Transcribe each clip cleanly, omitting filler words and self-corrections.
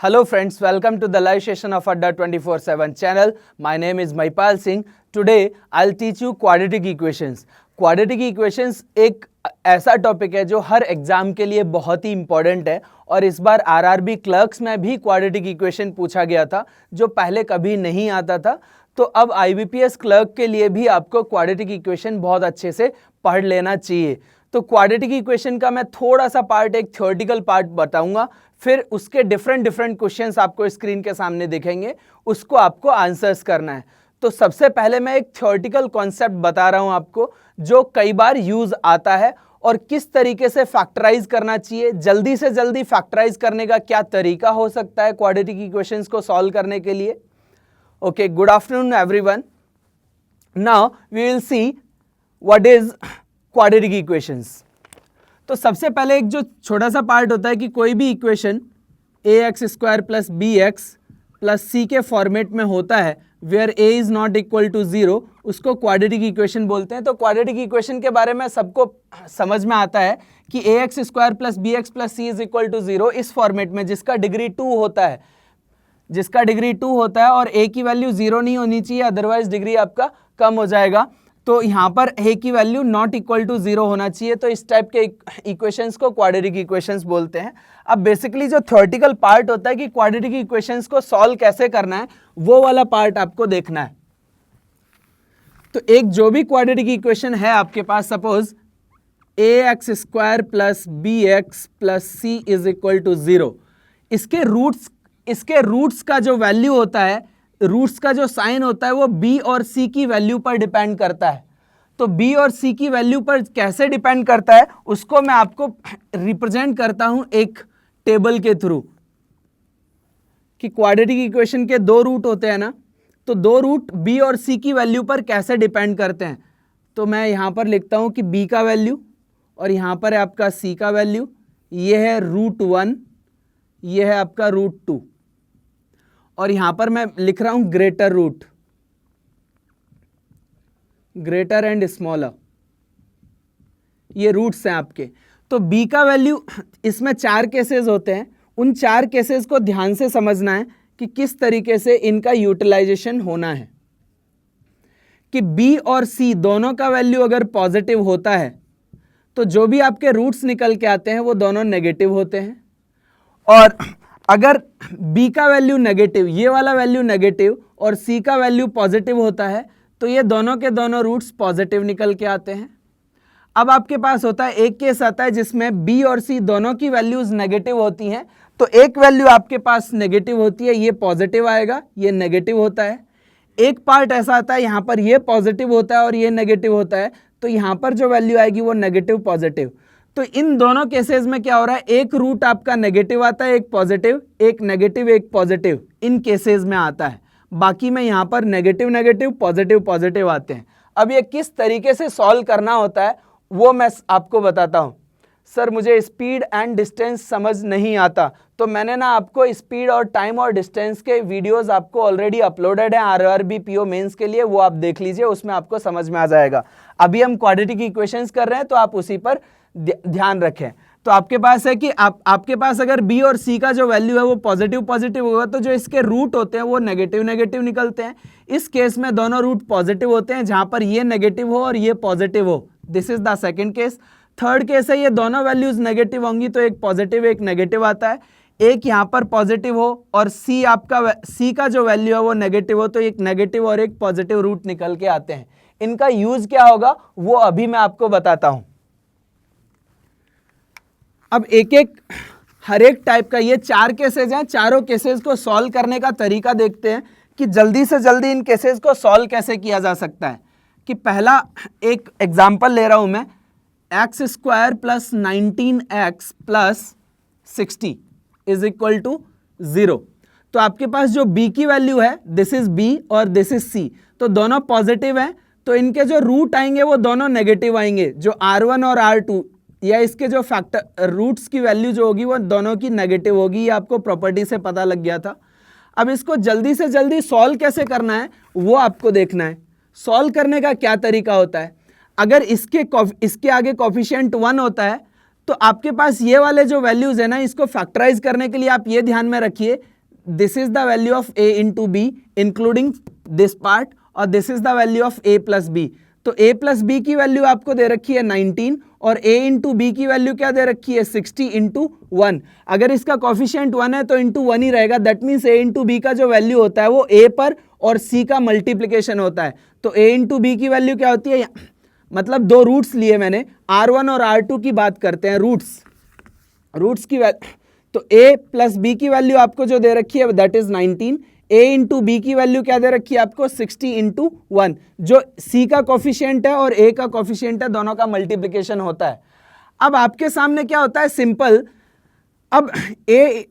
Hello friends, welcome to the live session of Adda 24/7 channel. My name is Maipal Singh. Today I'll teach you quadratic equations. Quadratic equations एक ऐसा topic है जो हर exam के लिए बहुत ही important है और इस बार आरआरबी क्लर्क्स में भी क्वाड्रेटिक इक्वेशन पूछा गया था जो पहले कभी नहीं आता था। तो अब आईबीपीएस क्लर्क के लिए भी आपको क्वाड्रेटिक इक्वेशन बहुत अच्छे से पढ़ लेना चाहिए। तो क्वाड्रेटिक इक्वेशन का मैं थोड़ा सा पार्ट, एक थ्योरेटिकल पार्ट बताऊंगा, फिर उसके डिफरेंट क्वेश्चंस आपको स्क्रीन के सामने दिखेंगे, उसको आपको आंसर्स करना है। तो सबसे पहले मैं एक थ्योरेटिकल कॉन्सेप्ट बता रहा हूं आपको जो कई बार यूज आता है और किस तरीके से फैक्टराइज करना चाहिए, जल्दी से जल्दी फैक्टराइज करने का क्या तरीका हो सकता है क्वाड्रेटिक इक्वेशंस को सॉल्व करने के लिए। Okay, good afternoon everyone. Now we will see what is quadratic equations. तो सबसे पहले एक जो छोटा सा पार्ट होता है कि कोई भी इक्वेशन ax² + bx + c के फॉर्मेट में होता है where a is not equal to 0, उसको क्वाड्रेटिक इक्वेशन बोलते हैं। तो क्वाड्रेटिक इक्वेशन के बारे में सबको समझ में आता है कि ax² + bx + c = 0 इस फॉर्मेट में जिसका डिग्री 2 होता है, और a की वैल्यू 0 नहीं होनी चाहिए, अदरवाइज डिग्री आपका कम हो जाएगा। तो यहाँ पर a की वैल्यू नॉट इक्वल टू 0 होना चाहिए। तो इस टाइप के इक्वेशंस को क्वाड्रेटिक इक्वेशंस बोलते हैं। अब बेसिकली जो थ्योरेटिकल पार्ट होता है कि क्वाड्रेटिक इक्वेशंस को सॉल्व कैसे करना है, वो वाला पार्ट आपको देखना है। तो एक जो भी क्वाड्रेटिक इक्वेशन है आपके पास, सपोज ax² + bx + c = 0, इसके रूट्स का जो वैल्यू होता है, रूट्स का जो साइन होता है वो b और c की वैल्यू पर डिपेंड करता है। तो b और c की वैल्यू पर कैसे डिपेंड करता है उसको मैं आपको रिप्रेजेंट करता हूं एक टेबल के थ्रू, कि क्वाड्रेटिक इक्वेशन के दो रूट होते हैं ना, तो दो रूट b और c की वैल्यू पर कैसे डिपेंड करते हैं। तो मैं यहां पर लिखता हूं कि b का वैल्यू और यहां पर है आपका c का वैल्यू, ये है √1, ये है आपका √2, और यहां पर मैं लिख रहा हूं greater root, greater and smaller, ये रूट्स हैं आपके। तो b का वैल्यू, इसमें 4 केसेस होते हैं, उन 4 केसेस को ध्यान से समझना है कि किस तरीके से इनका यूटिलाइजेशन होना है। कि b और c दोनों का वैल्यू अगर पॉजिटिव होता है तो जो भी आपके रूट्स निकल के आते हैं वो दोनों नेगेटिव होते हैं, और अगर b का वैल्यू नेगेटिव, ये वाला वैल्यू नेगेटिव, और c का वैल्यू पॉजिटिव होता है तो ये दोनों के दोनों रूट्स पॉजिटिव निकल के आते हैं। अब आपके पास होता है, एक केस आता है जिसमें b और c दोनों की वैल्यूज नेगेटिव होती हैं, तो एक वैल्यू आपके पास नेगेटिव होती है, ये पॉजिटिव आएगा, ये नेगेटिव होता है। एक पार्ट ऐसा आता है यहाँ पर ये पॉजिटिव होता है और ये नेगेटिव होता है, तो यहाँ पर जो वैल्यू आएगी वो नेगेटिव पॉजिटिव। तो इन दोनों केसेस में क्या हो रहा है, एक रूट आपका नेगेटिव आता है, एक पॉजिटिव, एक नेगेटिव एक पॉजिटिव, इन केसेस में आता है। बाकी में यहाँ पर नेगेटिव नेगेटिव पॉजिटिव पॉजिटिव आते हैं। अब ये किस तरीके से सॉल्व करना होता है वो मैं आपको बताता हूँ। सर मुझे स्पीड एंड डिस्टेंस समझ नहीं आता, तो मैंने ना आपको स्पीड और टाइम और डिस्टेंस के वीडियोस आपको ऑलरेडी अपलोडेड हैं आरआरबी पीओ मेंस के लिए, वो आप देख लीजिए, उसमें आपको समझ में आ जाएगा। अभी हम क्वाड्रेटिक इक्वेशंस कर रहे हैं तो आप उसी पर ध्यान रखें। तो आपके पास है कि आपके पास अगर b और c का जो वैल्यू है वो पॉजिटिव पॉजिटिव होगा तो जो इसके रूट होते हैं वो नेगेटिव नेगेटिव निकलते हैं। इस केस में दोनों रूट पॉजिटिव होते हैं, जहां पर ये नेगेटिव हो और ये पॉजिटिव हो। This is the second case. Third case है, ये दोनों वैल्यूज नेगेटिव होंगी तो एक पॉजिटिव एक नेगेटिव आता है। एक यहाँ पर पॉजिटिव हो और c का जो वैल्यू है वो नेगेटिव हो, तो एक नेगेटिव और एक पॉजिटिव रूट निकल के आते हैं। इनका यूज क्या होगा वो अभी मैं आपको बताता हूं। अब हर एक टाइप का, ये 4 केसेस हैं, चारों केसेस को सॉल्व करने का तरीका देखते हैं कि जल्दी से जल्दी इन केसेस को सॉल्व कैसे किया जा सकता है। कि पहला एक एग्जांपल ले रहा हूं मैं, x² + 19x + 60 = 0। तो आपके पास जो b की वैल्यू है, दिस इज b और दिस इज c, तो दोनों पॉजिटिव हैं, तो इनके जो रूट आएंगे वो दोनों नेगेटिव आएंगे। जो r1 और r2 या इसके जो फैक्टर रूट्स की वैल्यू जो होगी वो दोनों की नेगेटिव होगी, ये आपको प्रॉपर्टी से पता लग गया था। अब इसको जल्दी से जल्दी सॉल्व कैसे करना है वो आपको देखना है। सॉल्व करने का क्या तरीका होता है, अगर इसके आगे कोफिशिएंट 1 होता है तो आपके पास ये वाले जो वैल्यूज है ना, इसको फैक्टराइज करने के लिए आप ये ध्यान में रखिए, this is the value of a into B including this part, और this is the value of a plus B. तो a प्लस बी की वैल्यू आपको दे रखी है 19 और a इंटू बी की वैल्यू क्या दे रखी है 60 इंटू 1। अगर इसका कॉफिशिएंट 1 है तो इंटू 1 ही रहेगा, that means a into b का जो वैल्यू होता है वो a पर और c का मल्टीप्लीकेशन होता है। तो a इंटू बी की वैल्यू क्या होती है, मतलब दो रूट्स लिए मैंने, R1 और R2 की बात करते हैं, रूट्स की वैल्यू। तो a प्लस बी की वैल्यू आपको जो दे रखी है that is 19, a into B की वैल्यू क्या दे रखी है आपको 60 इंटू 1, जो c का कॉफिशिएंट है और a का कॉफिशिएंट है, दोनों का मल्टीप्लिकेशन होता है। अब आपके सामने क्या होता है, सिंपल, अब a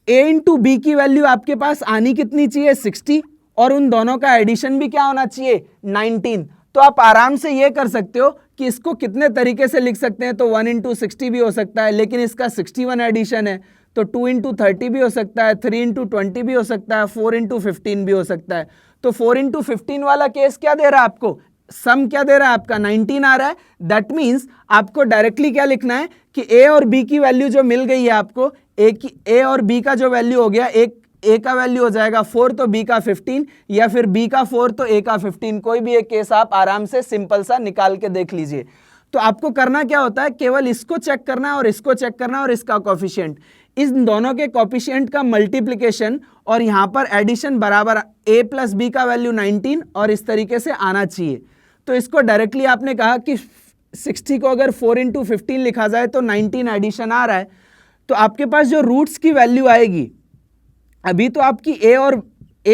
इंटू बी की वैल्यू आपके पास आनी कितनी चाहिए 60, और उन दोनों का एडिशन भी क्या होना चाहिए 19। तो आप आराम से ये कर सकते हो कि इसको कितने तरीके से लिख सकते हैं, तो 1 इंटू 60 भी हो सकता है, लेकिन इसका 61 एडिशन है, तो 2 इंटू 30 भी हो सकता है, 3 इंटू 20 भी हो सकता है, 4 इंटू 15 भी हो सकता है। तो 4 इंटू 15 वाला केस क्या दे रहा है आपको, सम क्या दे रहा है आपका 19 आ रहा है। दैट मीन्स आपको डायरेक्टली क्या लिखना है कि a और b की वैल्यू जो मिल गई है आपको, a और b का जो वैल्यू हो गया, एक a का वैल्यू हो जाएगा 4 तो b का 15, या फिर b का 4 तो a का 15, कोई भी एक केस आप आराम से सिंपल सा निकाल के देख लीजिए। तो आपको करना क्या होता है, केवल इसको चेक करना है और इसको चेक करना है और इसका कोफिशिएंट, इन दोनों के कोफिशिएंट का मल्टीप्लिकेशन और यहां पर एडिशन बराबर a प्लस बी का वैल्यू 19 और इस तरीके से आना चाहिए। तो इसको डायरेक्टली आपने कहा कि 60 को अगर 4 इंटू 15 लिखा जाए तो 19 एडिशन आ रहा है। तो आपके पास जो रूट्स की वैल्यू आएगी, अभी तो आपकी a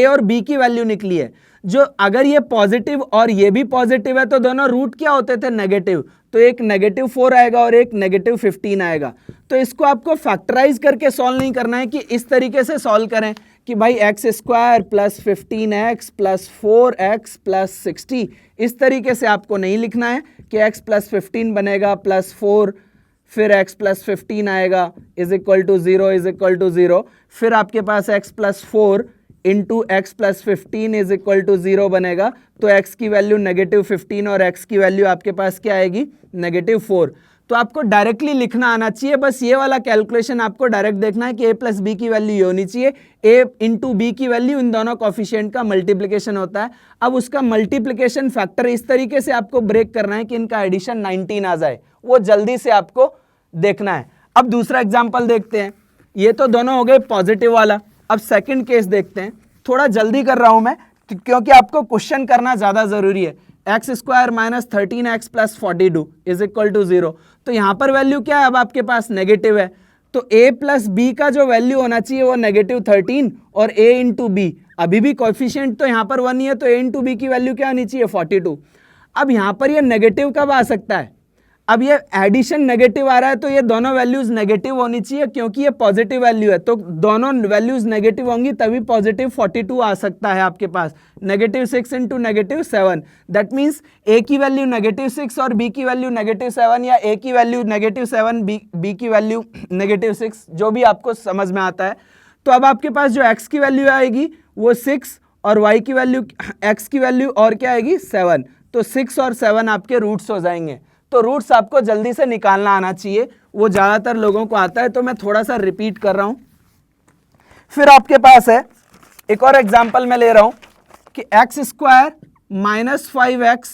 और b की वैल्यू निकली है, जो अगर ये पॉजिटिव और ये भी पॉजिटिव है तो दोनों रूट क्या होते थे नेगेटिव, तो एक -4 आएगा और एक -15 आएगा। तो इसको आपको फैक्टराइज करके सॉल्व नहीं करना है कि इस तरीके से सॉल्व करें कि भाई x² plus 15x plus 4x plus 60, इस तरीके से आपको नहीं लिखना है कि x प्लस 15 बनेगा प्लस 4 फिर x प्लस 15 आएगा इज इक्वल टू 0, फिर आपके पास x plus 4 into x plus 15 is equal to 0 बनेगा। तो x की वैल्यू -15 और x की वैल्यू आपके पास क्या आएगी -4। तो आपको डायरेक्टली लिखना आना चाहिए, बस ये वाला कैलकुलेशन आपको डायरेक्ट देखना है कि a प्लस बी की वैल्यू ये होनी चाहिए, a इंटू बी की वैल्यू इन दोनों कॉफिशिएंट का मल्टीप्लिकेशन होता है। अब उसका मल्टीप्लिकेशन फैक्टर इस तरीके से आपको ब्रेक करना है कि इनका एडिशन 19 आ जाए, वो जल्दी से आपको देखना है। अब दूसरा एग्जाम्पल देखते हैं, ये तो दोनों हो गए पॉजिटिव वाला। अब सेकंड केस देखते हैं, थोड़ा जल्दी कर रहा हूं मैं क्योंकि आपको क्वेश्चन करना ज्यादा जरूरी है। x² minus 13x plus 42 is equal to 0। तो यहां पर वैल्यू क्या है, अब आपके पास नेगेटिव है, तो a प्लस बी का जो वैल्यू होना चाहिए वो -13 और a इंटू बी, अभी भी कॉफिशिएंट तो यहां पर 1 ही है, तो a इंटू बी की वैल्यू क्या होनी चाहिए 42। अब यहां पर ये नेगेटिव कब आ सकता है, अब ये एडिशन नेगेटिव आ रहा है तो ये दोनों वैल्यूज नेगेटिव होनी चाहिए, क्योंकि ये पॉजिटिव वैल्यू है, तो दोनों वैल्यूज नेगेटिव होंगी तभी पॉजिटिव 42 आ सकता है आपके पास। -6 इंटू -7, दैट मीन्स a की वैल्यू -6 और b की वैल्यू -7, या a की वैल्यू -7 b की वैल्यू -6, जो भी आपको समझ में आता है। तो अब आपके पास जो x की वैल्यू आएगी वो 6 और y की वैल्यू x की वैल्यू और क्या आएगी 7, तो 6 और 7 आपके रूट्स हो जाएंगे। तो रूट्स आपको जल्दी से निकालना आना चाहिए, वो ज़्यादातर लोगों को आता है, तो मैं थोड़ा सा रिपीट कर रहा हूं। फिर आपके पास है एक और एग्जांपल मैं ले रहा हूं कि x² minus 5x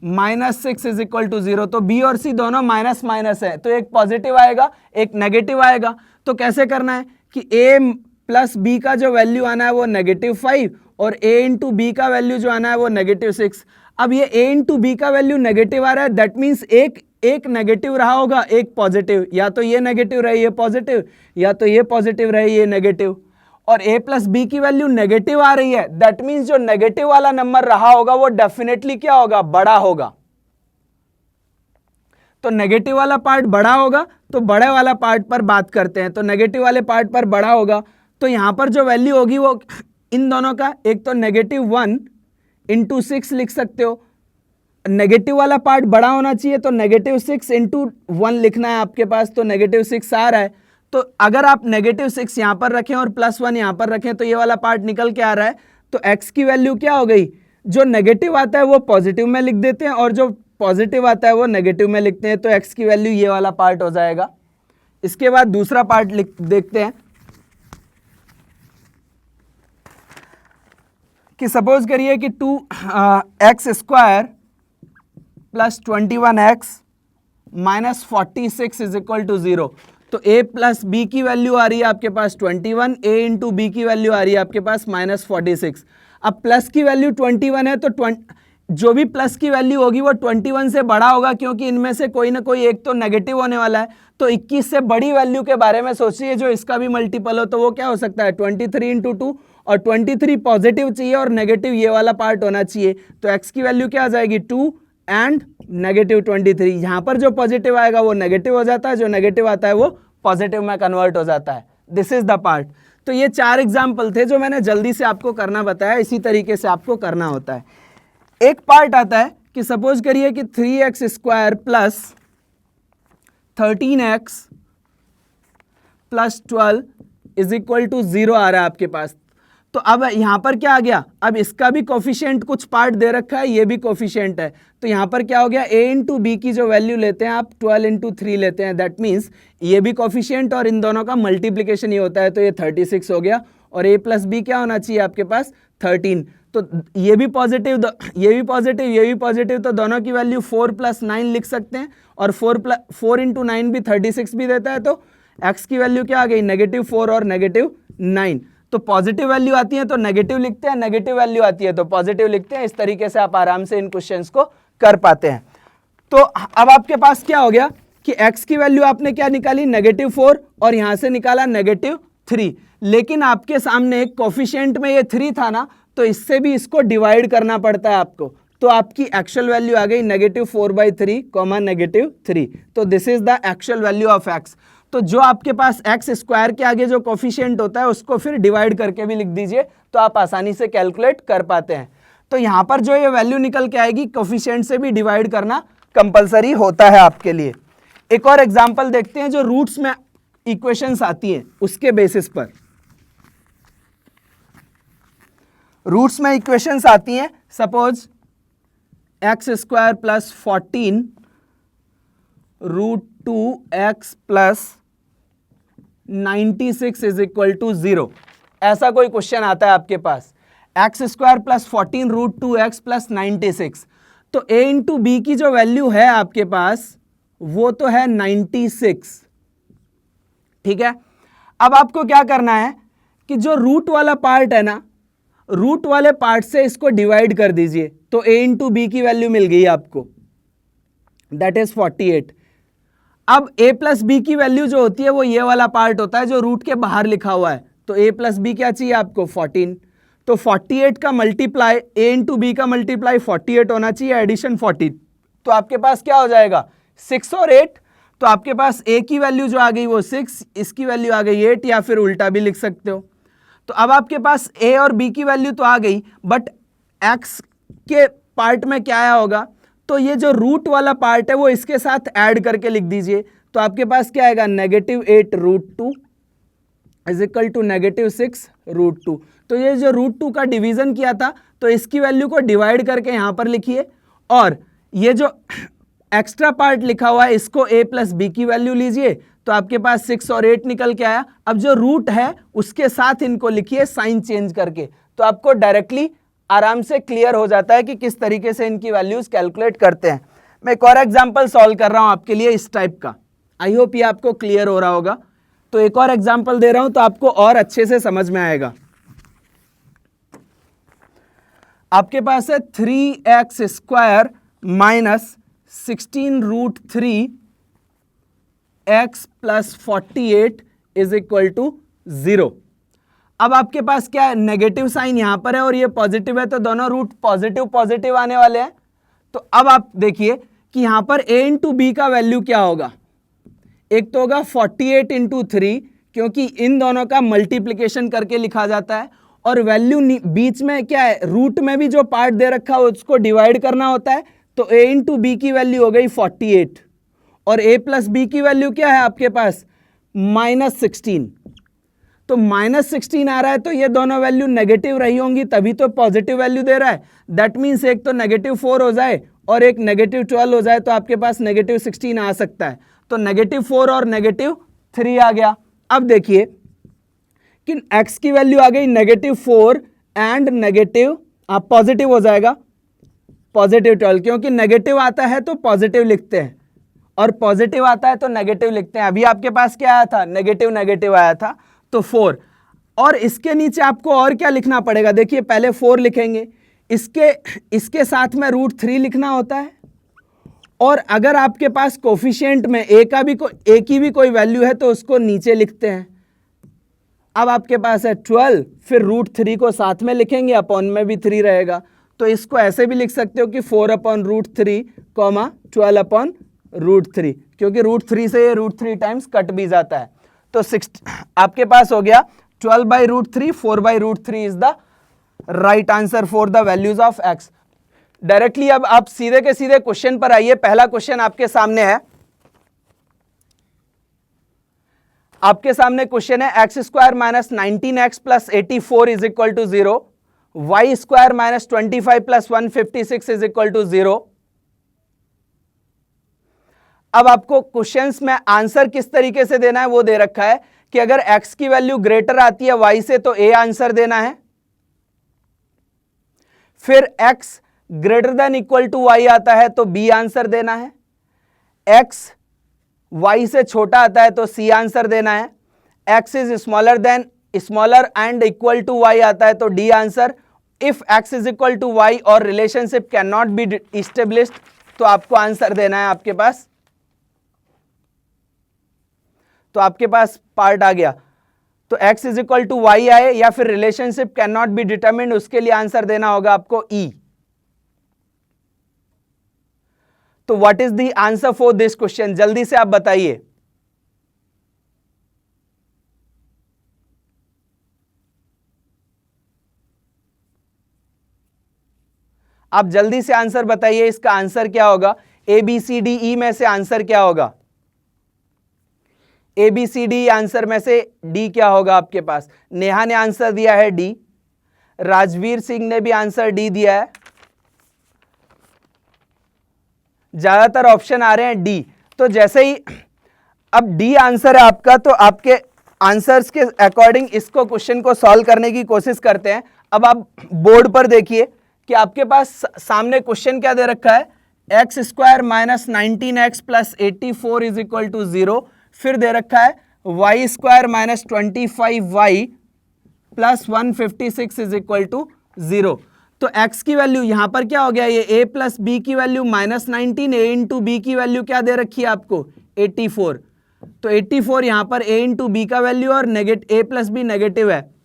minus 6 is equal to 0। तो b और c दोनों माइनस माइनस है, तो एक पॉजिटिव आएगा एक नेगेटिव आएगा। तो कैसे करना है कि a प्लस बी का जो वैल्यू आना है वो -5 और a इंटू बी का वैल्यू जो आना है वो -6। अब ये a इंटू बी का वैल्यू नेगेटिव आ रहा है, दैट मीन्स एक नेगेटिव रहा होगा एक पॉजिटिव, या तो ये नेगेटिव रहे ये पॉजिटिव, या तो ये पॉजिटिव रहे ये नेगेटिव। और a प्लस बी की वैल्यू नेगेटिव आ रही है, दैट मीन्स जो नेगेटिव वाला नंबर रहा होगा वो डेफिनेटली क्या होगा, बड़ा होगा। तो नेगेटिव वाला पार्ट बड़ा होगा, तो बड़े वाला पार्ट पर बात करते हैं। तो नेगेटिव वाले पार्ट पर बड़ा होगा, तो यहां पर जो वैल्यू होगी वो इन दोनों का, एक तो -1 इंटू 6 लिख सकते हो, नेगेटिव वाला पार्ट बड़ा होना चाहिए, तो -6 इंटू 1 लिखना है आपके पास, तो -6 आ रहा है। तो अगर आप -6 यहां पर रखें और +1 यहां पर रखें तो ये वाला पार्ट निकल के आ रहा है। तो x की वैल्यू क्या हो गई, जो नेगेटिव आता है वो पॉजिटिव में लिख देते हैं और जो पॉजिटिव आता है वो नेगेटिव में लिखते हैं, तो x की वैल्यू ये वाला पार्ट हो जाएगा। इसके बाद दूसरा पार्ट देखते हैं कि सपोज करिए कि 2x² plus 21x minus 46 is equal to 0। तो a प्लस बी की वैल्यू आ रही है आपके पास 21, a इंटू बी की वैल्यू आ रही है आपके पास माइनस 46। अब प्लस की वैल्यू 21 है, तो जो भी प्लस की वैल्यू होगी वो 21 से बड़ा होगा, क्योंकि इनमें से कोई ना कोई एक तो नेगेटिव होने वाला है। तो 21 से बड़ी वैल्यू के बारे में सोचिए जो इसका भी मल्टीपल हो, तो वो क्या हो सकता है 23 इंटू 2, और 23 पॉजिटिव चाहिए और नेगेटिव ये वाला पार्ट होना चाहिए। तो x की वैल्यू क्या आ जाएगी 2 एंड नेगेटिव 23। यहाँ पर जो पॉजिटिव आएगा वो नेगेटिव हो जाता है, जो नेगेटिव आता है वो पॉजिटिव में कन्वर्ट हो जाता है। This is the part. तो ये 4 एग्जाम्पल थे जो मैंने जल्दी से आपको करना बताया, इसी तरीके से आपको करना होता है। एक पार्ट आता है कि सपोज करिए कि 3x² plus 13x plus 12 is equal to 0 आ रहा है आपके पास। तो अब यहां पर क्या आ गया, अब इसका भी कोफिशिएंट कुछ पार्ट दे रखा है, ये भी कोफिशिएंट है। तो यहां पर क्या हो गया, a इंटू बी की जो वैल्यू लेते हैं आप 12 इंटू 3 लेते हैं, दैट मीन्स ये भी कोफिशिएंट और इन दोनों का मल्टीप्लीकेशन ही होता है, तो ये 36 हो गया। और a प्लस बी क्या होना चाहिए आपके पास 13। तो ये भी पॉजिटिव, ये भी पॉजिटिव, ये भी पॉजिटिव, तो दोनों की वैल्यू 4 + 9 लिख सकते हैं। और 4 इंटू 9 भी 36 भी देता है। तो x की वैल्यू क्या आ गई -4 और -9। तो पॉजिटिव वैल्यू आती है तो नेगेटिव लिखते हैं, नेगेटिव वैल्यू आती है तो पॉजिटिव लिखते हैं। इस तरीके से आप आराम से इन क्वेश्चंस को कर पाते हैं। तो अब आपके पास क्या हो गया कि x की वैल्यू आपने क्या निकाली -4 और यहां से निकाला -3, लेकिन आपके सामने एक कोफिशिएंट में ये 3 था ना, तो इससे भी इसको डिवाइड करना पड़ता है आपको। तो आपकी एक्चुअल वैल्यू आ गई -4/3, -3। तो this is the actual value of x। तो जो आपके पास x² के आगे जो कोफिशिएंट होता है उसको फिर डिवाइड करके भी लिख दीजिए, तो आप आसानी से कैलकुलेट कर पाते हैं। तो यहां पर जो ये वैल्यू निकल के आएगी कोफिशिएंट से भी डिवाइड करना कंपलसरी होता है आपके लिए। एक और एग्जांपल देखते हैं जो रूट्स में इक्वेशंस आती हैं उसके बेसिस पर। रूट्स में इक्वेशंस आती हैं, suppose x² plus 14 √2x plus 96 is equal to 0। ऐसा कोई क्वेश्चन आता है आपके पास, x² प्लस 14 √2x प्लस 96। तो a इंटू बी की जो वैल्यू है आपके पास वो तो है 96, ठीक है। अब आपको क्या करना है कि जो रूट वाला पार्ट है ना, रूट वाले पार्ट से इसको डिवाइड कर दीजिए, तो a इंटू बी की वैल्यू मिल गई आपको, दैट इज 48। अब a प्लस बी की वैल्यू जो होती है वो ये वाला पार्ट होता है जो रूट के बाहर लिखा हुआ है। तो a प्लस बी क्या चाहिए आपको 14। तो 48 का मल्टीप्लाई a इंटू बी का मल्टीप्लाई 48 होना चाहिए, एडिशन 40। तो आपके पास क्या हो जाएगा 6 और 8। तो आपके पास a की वैल्यू जो आ गई वो 6, इसकी वैल्यू आ गई 8, या फिर उल्टा भी लिख सकते हो। तो अब आपके पास a और b की वैल्यू तो आ गई, बट x के पार्ट में क्या आया होगा, तो ये जो रूट वाला पार्ट है वो इसके साथ ऐड करके लिख दीजिए। तो आपके पास क्या आएगा -8 √2 इज इक्वल टू -6 √2। तो ये जो √2 का डिवीजन किया था तो इसकी वैल्यू को डिवाइड करके यहां पर लिखिए, और ये जो एक्स्ट्रा पार्ट लिखा हुआ है इसको a प्लस बी की वैल्यू लीजिए। तो आपके पास 6 और 8 निकल के आया। अब जो रूट है उसके साथ इनको लिखिए साइन चेंज करके, तो आपको डायरेक्टली आराम से क्लियर हो जाता है कि किस तरीके से इनकी वैल्यूज कैलकुलेट करते हैं। मैं एक और एग्जांपल सॉल्व कर रहा हूं आपके लिए इस टाइप का, आई होप ये आपको क्लियर हो रहा होगा। तो एक और एग्जांपल दे रहा हूं तो आपको और अच्छे से समझ में आएगा। आपके पास है 3x² minus 16 √3 x plus 48 is equal to 0। अब आपके पास क्या है, नेगेटिव साइन यहां पर है और ये पॉजिटिव है, तो दोनों रूट पॉजिटिव पॉजिटिव आने वाले हैं। तो अब आप देखिए कि यहां पर a इंटू बी का वैल्यू क्या होगा, एक तो होगा 48 इंटू 3, क्योंकि इन दोनों का मल्टीप्लीकेशन करके लिखा जाता है, और वैल्यू बीच में क्या है, रूट में भी जो पार्ट दे रखा है उसको डिवाइड करना होता है। तो a इंटू बी की वैल्यू हो गई 48, और a प्लस बी की वैल्यू क्या है आपके पास -16। तो -16 आ रहा है, तो ये दोनों वैल्यू नेगेटिव रही होंगी तभी तो पॉजिटिव वैल्यू दे रहा है। दैट मीन्स एक तो -4 हो जाए और एक -12 हो जाए तो आपके पास -16 आ सकता है। तो -4 और -3 आ गया। अब देखिए कि x की वैल्यू आ गई -4 एंड नेगेटिव, आप पॉजिटिव हो जाएगा +12, क्योंकि नेगेटिव आता है तो पॉजिटिव लिखते हैं और पॉजिटिव आता है तो नेगेटिव लिखते हैं। अभी आपके पास क्या आया था, नेगेटिव नेगेटिव आया था, तो 4। और इसके नीचे आपको और क्या लिखना पड़ेगा, देखिए पहले 4 लिखेंगे, इसके साथ में √3 लिखना होता है, और अगर आपके पास कोफिशिएंट में a की भी कोई वैल्यू है तो उसको नीचे लिखते हैं। अब आपके पास है 12, फिर √3 को साथ में लिखेंगे, अपॉन में भी 3 रहेगा, तो इसको ऐसे भी लिख सकते हो कि 4/√3, 12/√3, क्योंकि √3 से ये √3 टाइम्स कट भी जाता है। तो 6 आपके पास हो गया 12/√3, 4/√3 is the right answer for the values of x। Directly अब आप सीधे के सीधे क्वेश्चन पर आइए। पहला क्वेश्चन आपके सामने है, आपके सामने क्वेश्चन है x² - 19x + 84 is equal to 0, y² - 25 + 156 is equal to 0। अब आपको क्वेश्चंस में आंसर किस तरीके से देना है वो दे रखा है कि अगर x की वैल्यू ग्रेटर आती है y से तो a आंसर देना है, फिर x greater than equal to y आता है तो b आंसर देना है, x y से छोटा आता है तो c आंसर देना है, x is smaller and equal to y आता है तो d answer. If x is equal to y और relationship can not be established तो आपको आंसर देना है आपके पास। तो आपके पास पार्ट आ गया, तो x is equal to y आए या फिर relationship can not be determined, उसके लिए आंसर देना होगा आपको e। तो what is the answer for this question, जल्दी से आप बताइए। आप जल्दी से आंसर बताइए, इसका आंसर क्या होगा, ABCDE में से आंसर क्या होगा, ABCD आंसर में से डी क्या होगा आपके पास। नेहा ने आंसर दिया है डी, राजवीर सिंह ने भी आंसर डी दिया है, ज्यादातर ऑप्शन आ रहे हैं डी। तो जैसे ही अब डी आंसर है आपका, तो आपके आंसर्स के अकॉर्डिंग इसको क्वेश्चन को सॉल्व करने की कोशिश करते हैं। अब आप बोर्ड पर देखिए कि आपके पास सामने क्वेश्चन क्या दे रखा है, x² - 19x + 84 is equal to 0, फिर दे रखा है y² - 25y + 156 is equal to 0। तो x की वैल्यू यहां पर क्या हो गया, ये a + b की वैल्यू -19, a × b की वैल्यू क्या दे रखी है आपको 84, तो 84 यहां पर a × b का वैल्यू और a + b नेगेटिव है।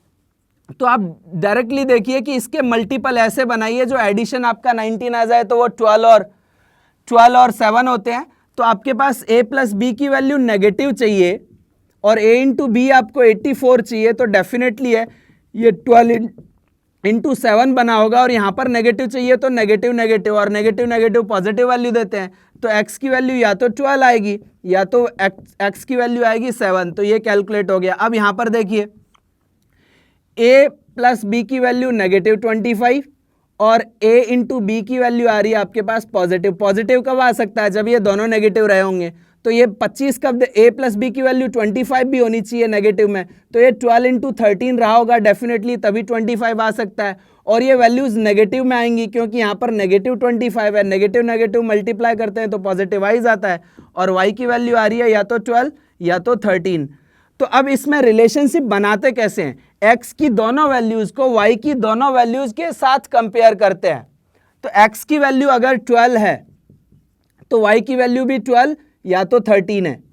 तो आप डायरेक्टली देखिए कि इसके मल्टीपल ऐसे बनाइए जो एडिशन आपका 19 आ जाए, तो वो 12 और 7 होते हैं। तो आपके पास a + b की वैल्यू नेगेटिव चाहिए और a × b आपको 84 चाहिए, तो डेफिनेटली है ये 12 × 7 बना होगा, और यहाँ पर नेगेटिव चाहिए तो नेगेटिव नेगेटिव, और नेगेटिव नेगेटिव पॉजिटिव वैल्यू देते हैं, तो x की वैल्यू या तो 12 आएगी या तो x की वैल्यू आएगी 7, तो ये कैलकुलेट हो गया। अब यहाँ पर देखिए a + b की वैल्यू -25 और a × b की वैल्यू आ रही है आपके पास पॉजिटिव कब आ सकता है, जब ये दोनों नेगेटिव रहे होंगे। तो ये 25 कब, a + b की वैल्यू 25 भी होनी चाहिए नेगेटिव में, तो ये 12 × 13 रहा होगा डेफिनेटली, तभी 25 आ सकता है। और ये वैल्यूज नेगेटिव में आएंगी क्योंकि यहाँ पर -25 है, नेगेटिव नेगेटिव मल्टीप्लाई करते हैं तो पॉजिटिव आ जाता है, और y की वैल्यू आ रही है या तो 12 या तो 13। तो अब इसमें रिलेशनशिप बनाते कैसे हैं, x की दोनों वैल्यूज को y की दोनों वैल्यूज के साथ कंपेयर करते हैं। तो x की वैल्यू अगर 12 है तो y की वैल्यू भी 12 या तो 13 है,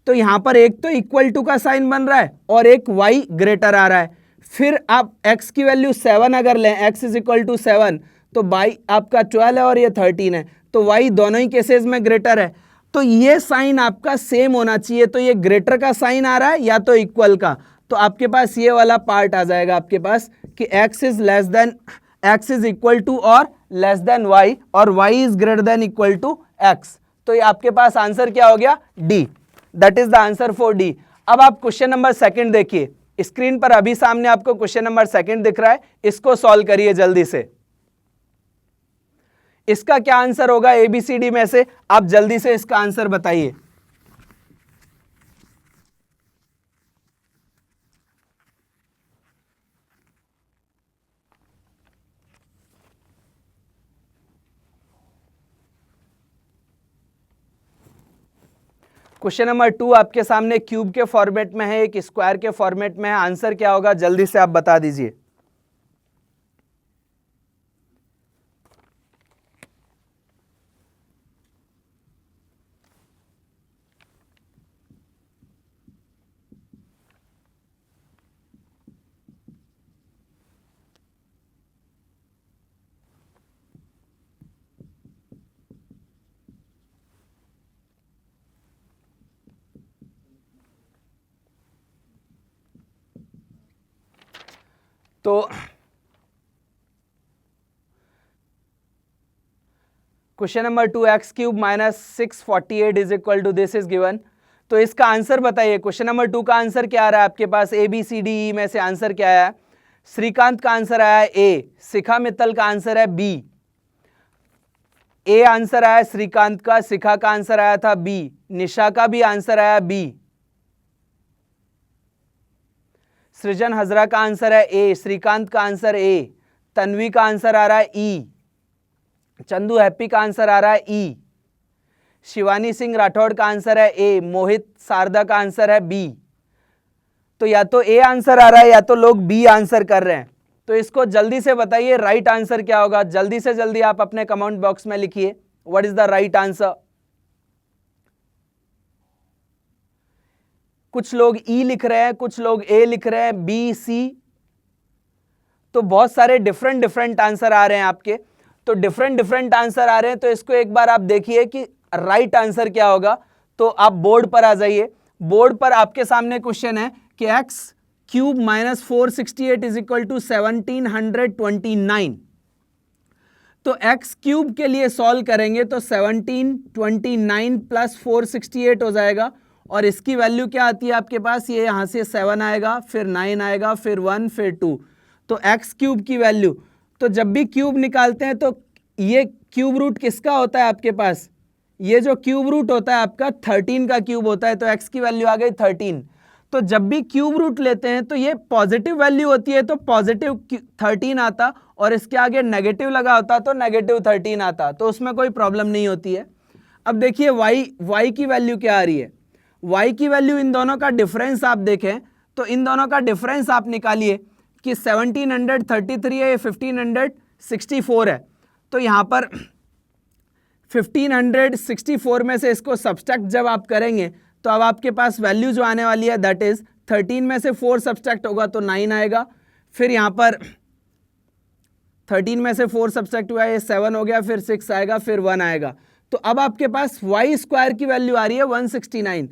तो यहां पर एक तो इक्वल टू का साइन बन रहा है और एक y ग्रेटर आ रहा है। फिर आप x की वैल्यू 7 अगर लें, x इज इक्वल टू 7, तो y आपका 12 है और ये 13 है, तो y दोनों ही केसेस में ग्रेटर है, तो ये साइन आपका सेम होना चाहिए। तो ये ग्रेटर का साइन आ रहा है या तो इक्वल का, तो आपके पास ये वाला पार्ट आ जाएगा आपके पास कि x इज इक्वल टू और लेस देन y, और y is greater than equal to x। तो ये आपके पास आंसर क्या हो गया, D, that is the answer for D। अब आप क्वेश्चन नंबर 2 देखिए, स्क्रीन पर अभी सामने आपको क्वेश्चन नंबर 2 दिख रहा है, इसको सॉल्व करिए जल्दी से। इसका क्या आंसर होगा ABCD में से? आप जल्दी से इसका आंसर बताइए। क्वेश्चन नंबर 2 आपके सामने क्यूब के फॉर्मेट में है, एक स्क्वायर के फॉर्मेट में है। आंसर क्या होगा जल्दी से आप बता दीजिए। तो question number 2 x cube minus 648 is equal to this is given. तो इसका आंसर बताइए। क्वेश्चन नंबर 2 का आंसर क्या आ रहा है आपके पास? ABCDE में से आंसर क्या आया? श्रीकांत का आंसर आया है A, शिखा मित्तल का आंसर है B। A आंसर आया श्रीकांत का, शिखा का आंसर आया था B, निशा का भी आंसर आया B, सृजन हजरा का आंसर है A, श्रीकांत का आंसर A, तन्वी का आंसर आ रहा है E, चंदू हैप्पी का आंसर आ रहा है E, शिवानी सिंह राठौड़ का आंसर है A, मोहित शारदा का आंसर है B। तो या तो A आंसर आ रहा है या तो लोग B आंसर कर रहे हैं। तो इसको जल्दी से बताइए राइट आंसर क्या होगा। जल्दी से जल्दी आप अपने कमेंट बॉक्स में लिखिए what is the right answer. कुछ लोग E लिख रहे हैं, कुछ लोग A लिख रहे हैं, B, C। तो बहुत सारे डिफरेंट आंसर आ रहे हैं आपके। तो डिफरेंट आंसर आ रहे हैं, तो इसको एक बार आप देखिए कि राइट आंसर क्या होगा। तो आप बोर्ड पर आ जाइए। बोर्ड पर आपके सामने क्वेश्चन है कि x cube minus 468 is equal to 1729। तो एक्स क्यूब के लिए सॉल्व करेंगे तो 1729 प्लस 468 हो जाएगा। और इसकी वैल्यू क्या आती है आपके पास? ये यहां से 7 आएगा, फिर 9 आएगा, फिर 1, फिर 2। तो एक्स क्यूब की वैल्यू, तो जब भी क्यूब निकालते हैं तो ये क्यूब रूट किसका होता है आपके पास? ये जो क्यूब रूट होता है आपका 13 का क्यूब होता है। तो एक्स की वैल्यू आ गई 13। तो जब भी क्यूब रूट लेते हैं तो ये पॉजिटिव वैल्यू होती है, तो पॉजिटिव 13 आता, और इसके आगे नेगेटिव लगा होता तो नेगेटिव 13 आता। तो उसमें कोई प्रॉब्लम नहीं होती है। अब देखिए y की वैल्यू क्या आ रही है? y की वैल्यू, इन दोनों का डिफरेंस आप देखें तो इन दोनों का डिफरेंस आप निकालिए कि 1733 है, 1564 है। तो यहां पर 1564 में से इसको सब्सट्रैक्ट जब आप करेंगे तो अब आपके पास वैल्यू जो आने वाली है दैट इज 13 में से 4 सब्सट्रैक्ट होगा तो 9 आएगा। फिर यहां पर 13 में से 4 सब्सट्रैक्ट हुआ, ये 7 हो गया, फिर 6 आएगा, फिर 1 आएगा। तो अब आपके पास y स्क्वायर की वैल्यू आ रही है 169।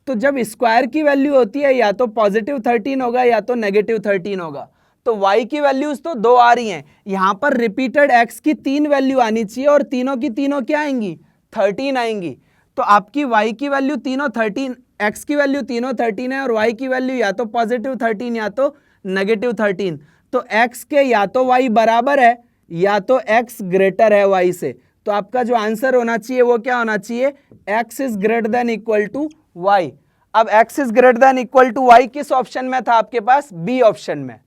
तो जब स्क्वायर की वैल्यू होती है या तो पॉजिटिव 13 होगा या तो नेगेटिव 13 होगा। तो y की वैल्यूज तो 2 आ रही हैं। यहां पर रिपीटेड x की 3 वैल्यू आनी चाहिए और तीनों की तीनों क्या आएंगी? 13 आएंगी। तो आपकी y की वैल्यू तीनों 13, x की वैल्यू तीनों 13 है और y की वैल्यू या तो पॉजिटिव 13 या तो नेगेटिव 13। तो x के या तो y बराबर है या तो x ग्रेटर है y से। तो आपका जो आंसर होना चाहिए वो क्या होना चाहिए? x is greater than equal to y। अब x is greater than equal to y किस ऑप्शन में था आपके पास? बी ऑप्शन में।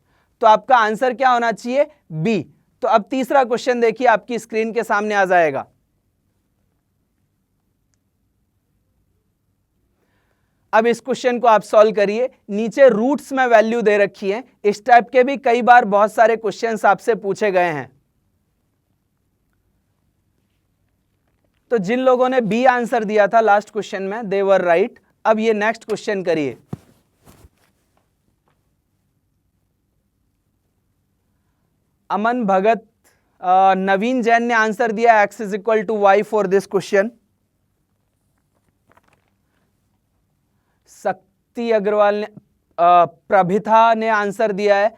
तो आपका आंसर क्या होना चाहिए? बी। तो अब तीसरा क्वेश्चन देखिए आपकी स्क्रीन के सामने आ जाएगा। अब इस क्वेश्चन को आप सॉल्व करिए। नीचे रूट्स में वैल्यू दे रखी है। इस टाइप के भी कई बार बहुत सारे क्वेश्चंस आपसे पूछे गए हैं। तो जिन लोगों ने बी आंसर दिया था लास्ट क्वेश्चन में, दे वर राइट। अब ये नेक्स्ट क्वेश्चन करिए। अमन भगत, नवीन जैन ने आंसर दिया x is equal to Y for this question. Shakti Agrawal ने, प्रभिथा ने आंसर दिया है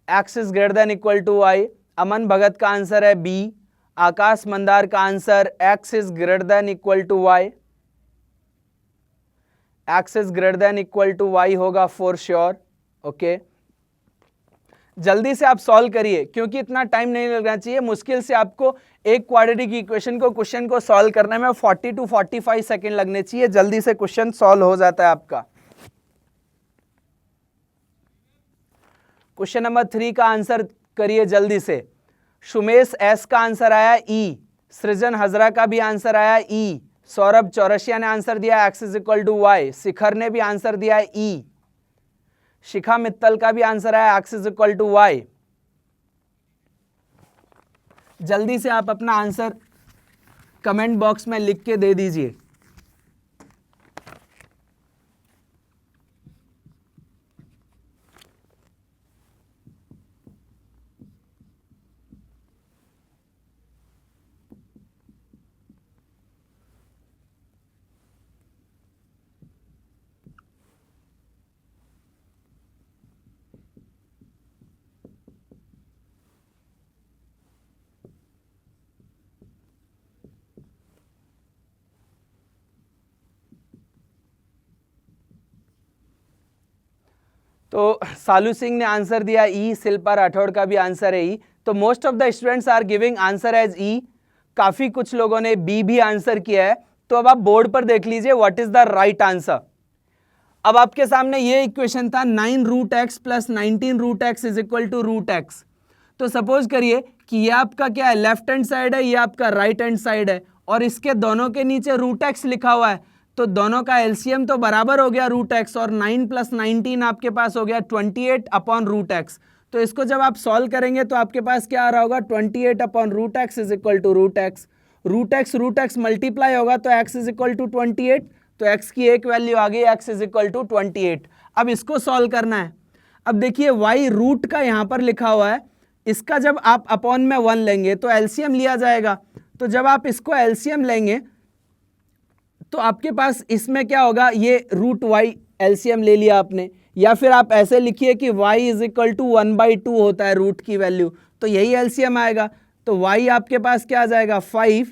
x is greater than equal to Y. Aman Bhagat का आंसर है बी। आकाश मंदार का answer x is greater than equal to Y. x is greater than equal to Y होगा for sure. Okay, जल्दी से आप सॉल्व करिए क्योंकि इतना टाइम नहीं लगना चाहिए। मुश्किल से आपको एक क्वाड्रेटिक इक्वेशन को क्वेश्चन को सॉल्व करने में 40 to 45 सेकेंड लगने चाहिए। जल्दी से क्वेश्चन सॉल्व हो जाता है आपका। क्वेश्चन नंबर 3 का आंसर करिए जल्दी से। सुमेश एस का आंसर आया ई, सृजन हजरा का भी आंसर आया ई, सौरभ चौरसिया ने आंसर दिया x is equal to Y, Shikhar ने भी आंसर दिया ई, शिखा मित्तल का भी आंसर आया x is equal to y. जल्दी से आप अपना आंसर कमेंट बॉक्स में लिख के दे दीजिए। तो सालू सिंह ने आंसर दिया ई, शिल्पा राठौड़ का भी आंसर है ई। तो most of the students are giving answer as E. काफी कुछ लोगों ने बी भी आंसर किया है। तो अब आप बोर्ड पर देख लीजिए what is the right answer. अब आपके सामने ये इक्वेशन था 9 root x plus 19 root x is equal to root x. तो सपोज करिए कि ये आपका क्या है, लेफ्ट हैंड साइड है, ये आपका राइट हैंड साइड है, और इसके दोनों के नीचे रूट एक्स लिखा हुआ है। तो दोनों का एलसीएम तो बराबर हो गया रूट एक्स, और 9 प्लस 19 आपके पास हो गया 28 अपॉन रूट एक्स। तो इसको जब आप सॉल्व करेंगे तो आपके पास क्या आ रहा होगा, 28 upon root x is equal to root x. Root x multiply होगा तो एक्स इज इक्वल टू 28, तो एक्स की एक वैल्यू आ गई, एक्स इज इक्वल टू 28। अब इसको सॉल्व करना है। अब देखिए वाई रूट का यहाँ पर लिखा हुआ है, इसका जब आप अपॉन में 1 लेंगे तो एलसीएम लिया जाएगा। तो जब आप इसको एलसीएम लेंगे तो आपके पास इसमें क्या होगा, ये रूट वाई एलसीएम ले लिया आपने, या फिर आप ऐसे लिखिए कि y इज इक्वल टू 1/2 होता है रूट की वैल्यू, तो यही एलसीएम आएगा। तो y आपके पास क्या आ जाएगा, 5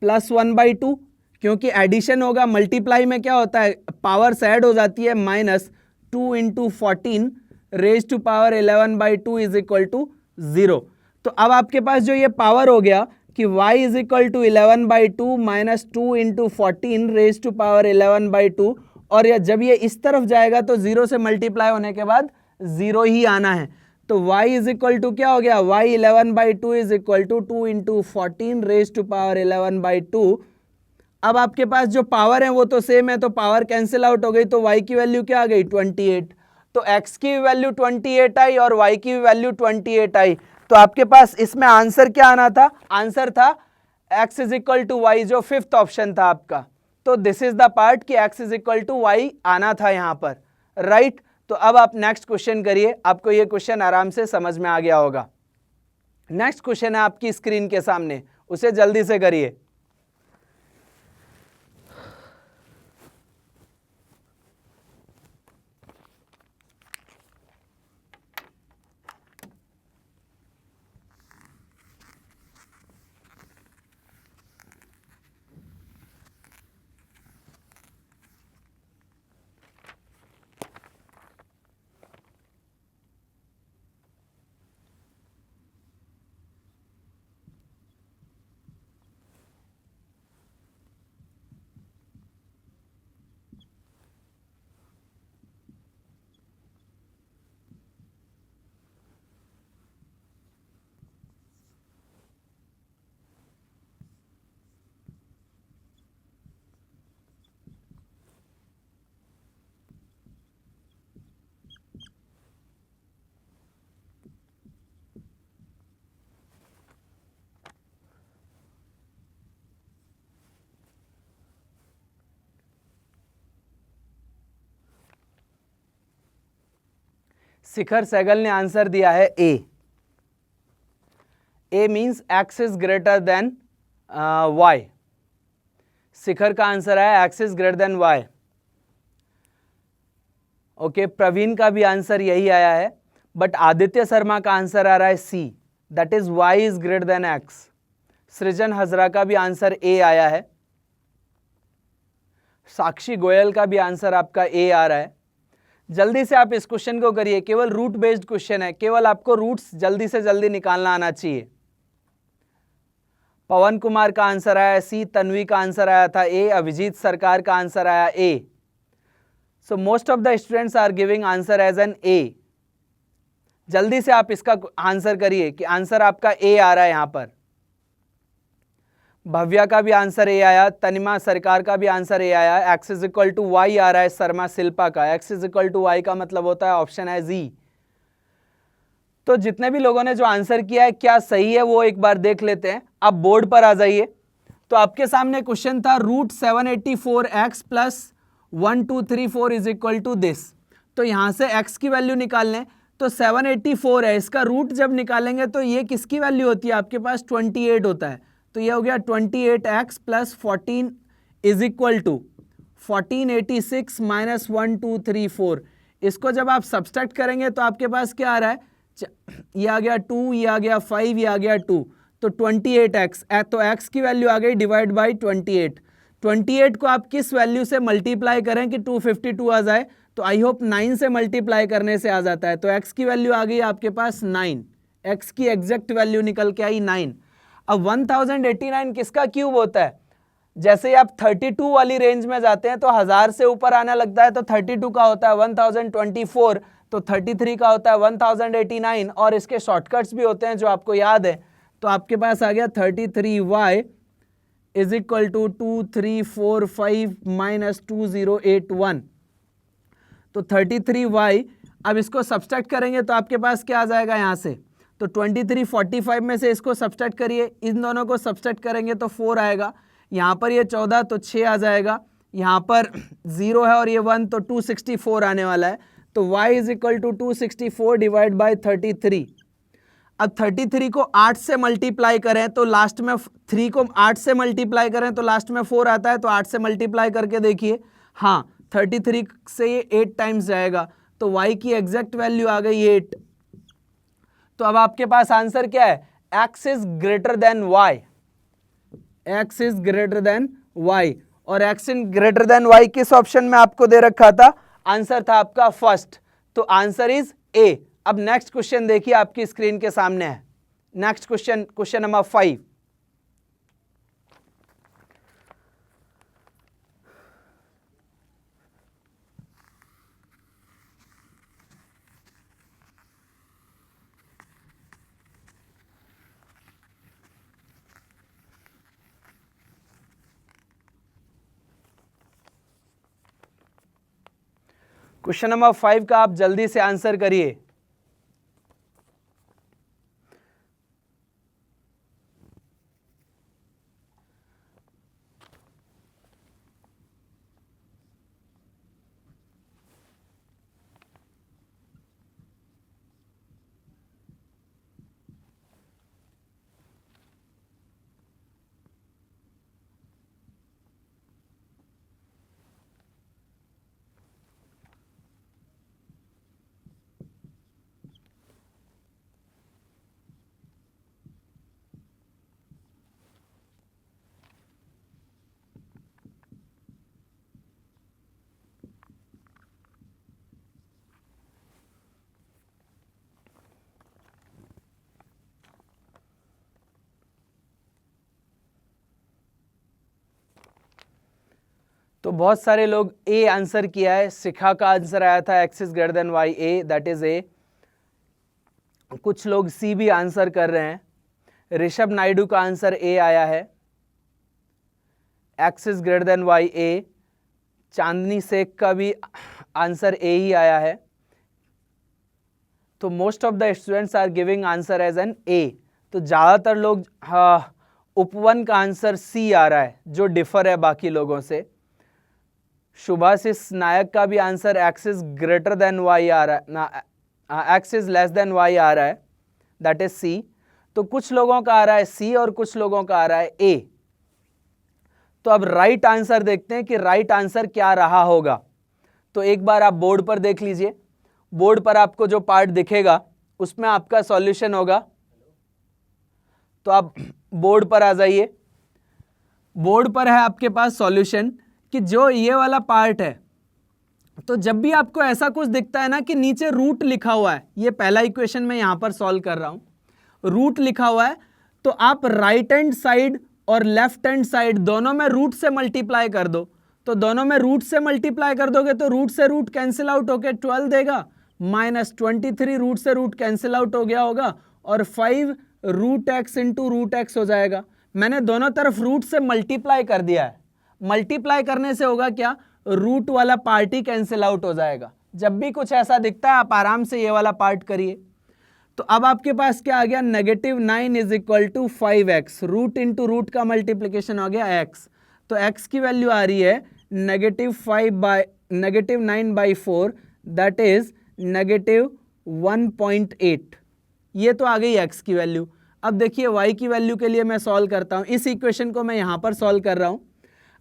प्लस 1/2, क्योंकि एडिशन होगा, मल्टीप्लाई में क्या होता है, पावर्स ऐड हो जाती है, minus 2 into 14 raise to power 11/2 is equal to 0। तो अब आपके पास जो ये पावर हो गया कि y is equal to 11/2 minus 2 into 14 raise to power 11/2, और जब ये इस तरफ जाएगा तो 0 से मल्टीप्लाई होने के बाद 0 ही आना है। तो y इज इक्वल टू क्या हो गया, y 11/2 is equal to 2 into 14 raise to power 11/2। अब आपके पास जो पावर है वो तो सेम है, तो पावर कैंसिल आउट हो गई, तो y की वैल्यू क्या आ गई, 28। तो x की वैल्यू 28 आई और y की वैल्यू 28 आई। तो आपके पास इसमें आंसर क्या आना था, आंसर था x is equal to y, जो 5th ऑप्शन था आपका। तो दिस इज द पार्ट कि x is equal to y आना था यहां पर, राइट। तो अब आप नेक्स्ट क्वेश्चन करिए, आपको ये क्वेश्चन आराम से समझ में आ गया होगा। नेक्स्ट क्वेश्चन है आपकी स्क्रीन के सामने, उसे जल्दी से करिए। शिखर सहगल ने आंसर दिया है A. A means X is greater than Y. Shikhar का आंसर है X is greater than Y. Okay, Praveen का भी आंसर यही आया है, बट आदित्य शर्मा का आंसर आ रहा है C, that is Y is greater than X. Srijan Hazra का भी आंसर ए आया है। साक्षी गोयल का भी आंसर आपका ए आ रहा है। जल्दी से आप इस क्वेश्चन को करिए, केवल रूट बेस्ड क्वेश्चन है, केवल आपको रूट्स जल्दी से जल्दी निकालना आना चाहिए। पवन कुमार का आंसर आया सी, तन्वी का आंसर आया था ए, अभिजीत सरकार का आंसर आया A. So most of the students are giving answer as an A. जल्दी से आप इसका आंसर करिए कि आंसर आपका ए आ रहा है यहां पर। भव्या का भी आंसर ए आया, तनिमा सरकार का भी आंसर ए आया, X is equal to Y आ रहा है शर्मा शिल्पा का, X is equal to Y का मतलब होता है ऑप्शन है जी। तो जितने भी लोगों ने जो आंसर किया है क्या सही है वो एक बार देख लेते हैं। आप बोर्ड पर आ जाइए। तो आपके सामने क्वेश्चन था root 784x plus 1234 is equal to this. तो यहां से x की वैल्यू निकाल लें। तो 784 है, इसका रूट जब निकालेंगे तो ये किसकी वैल्यू होती है, आपके पास 28 होता है। तो ये हो गया 28x plus 14 is equal to 1486 minus 1234। इसको जब आप सब्सट्रैक्ट करेंगे तो आपके पास क्या आ रहा है, ये आ गया 2, ये आ गया 5, ये आ गया 2, तो 28x। तो x की वैल्यू आ गई डिवाइड बाई 28। 28 को आप किस वैल्यू से मल्टीप्लाई करें कि 252 आ जाए, तो आई होप 9 से मल्टीप्लाई करने से आ जाता है। तो x की वैल्यू आ गई आपके पास 9, x की एग्जैक्ट वैल्यू निकल के आई 9। अब 1089 किसका क्यूब होता है, जैसे ही आप 32 वाली रेंज में जाते हैं तो 1000 से ऊपर आने लगता है, तो 32 का होता है 1024, तो 33 का होता है 1089, और इसके शॉर्टकट्स भी होते हैं जो आपको याद है। तो आपके पास आ गया 33y is equal to 2345 minus 2081। तो 33y, अब इसको सब्सट्रैक्ट करेंगे तो आपके पास क्या आ जाएगा यहाँ से, तो 2345 में से इसको सब्सट्रैक्ट करिए, इन दोनों को सब्सट्रैक्ट करेंगे तो 4 आएगा, यहाँ पर ये 14 तो 6 आ जाएगा, यहाँ पर 0 है और ये 1 तो 264 आने वाला है। तो y is equal to 264 divide by 33। अब 33 को 8 से मल्टीप्लाई करें तो लास्ट में 3 को 8 से मल्टीप्लाई करें तो लास्ट में 4 आता है, तो 8 से मल्टीप्लाई करके देखिए, हाँ 33 से ये 8 टाइम्स जाएगा, तो y की एग्जैक्ट वैल्यू आ गई 8। तो अब आपके पास आंसर क्या है, x is greater then y, x is greater then y, और x in greater than y किस ऑप्शन में आपको दे रखा था, आंसर था आपका फर्स्ट, तो आंसर इज ए। अब नेक्स्ट क्वेश्चन देखिए आपकी स्क्रीन के सामने है। Next question, question number 5। Question number 5 का आप जल्दी से आंसर करिए। तो बहुत सारे लोग ए आंसर किया है, शिखा का आंसर आया था x is greater than Y, a that is a. कुछ लोग सी भी आंसर कर रहे हैं। ऋषभ नायडू का आंसर ए आया है, X is greater than Y A. Chandni Sheikh का भी आंसर ए ही आया है। तो most of the students are giving answer as an A. तो ज़्यादातर लोग उपवन का आंसर सी आ रहा है जो डिफर है बाकी लोगों से। शुभाशीष नायक का भी answer X is greater than Y आ रहा है, X is less than Y आ रहा है, दैट इज सी। तो कुछ लोगों का आ रहा है सी और कुछ लोगों का आ रहा है ए। तो अब राइट आंसर देखते हैं कि राइट आंसर क्या रहा होगा। तो एक बार आप बोर्ड पर देख लीजिए, बोर्ड पर आपको जो पार्ट दिखेगा उसमें आपका सॉल्यूशन होगा। तो आप बोर्ड पर आ जाइए। बोर्ड पर है आपके पास सॉल्यूशन कि जो ये वाला पार्ट है तो जब भी आपको ऐसा कुछ दिखता है ना कि नीचे रूट लिखा हुआ है, ये पहला इक्वेशन मैं यहां पर सॉल्व कर रहा हूं, रूट लिखा हुआ है, तो आप राइट हैंड साइड और लेफ्ट हैंड साइड दोनों में रूट से मल्टीप्लाई कर दो। तो दोनों में रूट से मल्टीप्लाई कर दोगे तो रूट से रूट कैंसिल आउट होके 12 देगा, माइनस 23 रूट से रूट कैंसिल आउट हो गया होगा, और 5 root x into root x हो जाएगा। मैंने दोनों तरफ रूट से मल्टीप्लाई कर दिया है। मल्टीप्लाई करने से होगा क्या, रूट वाला पार्ट ही कैंसिल आउट हो जाएगा। जब भी कुछ ऐसा दिखता है आप आराम से ये वाला पार्ट करिए। तो अब आपके पास क्या आ गया, -9 is equal to 5x, root into root का मल्टीप्लीकेशन हो गया x। तो x की वैल्यू आ रही है -9/4, दैट इज -1.8। ये तो आ गई x की वैल्यू। अब देखिए y की वैल्यू के लिए मैं सॉल्व करता हूं। इस इक्वेशन को मैं यहां पर सॉल्व कर रहा हूं।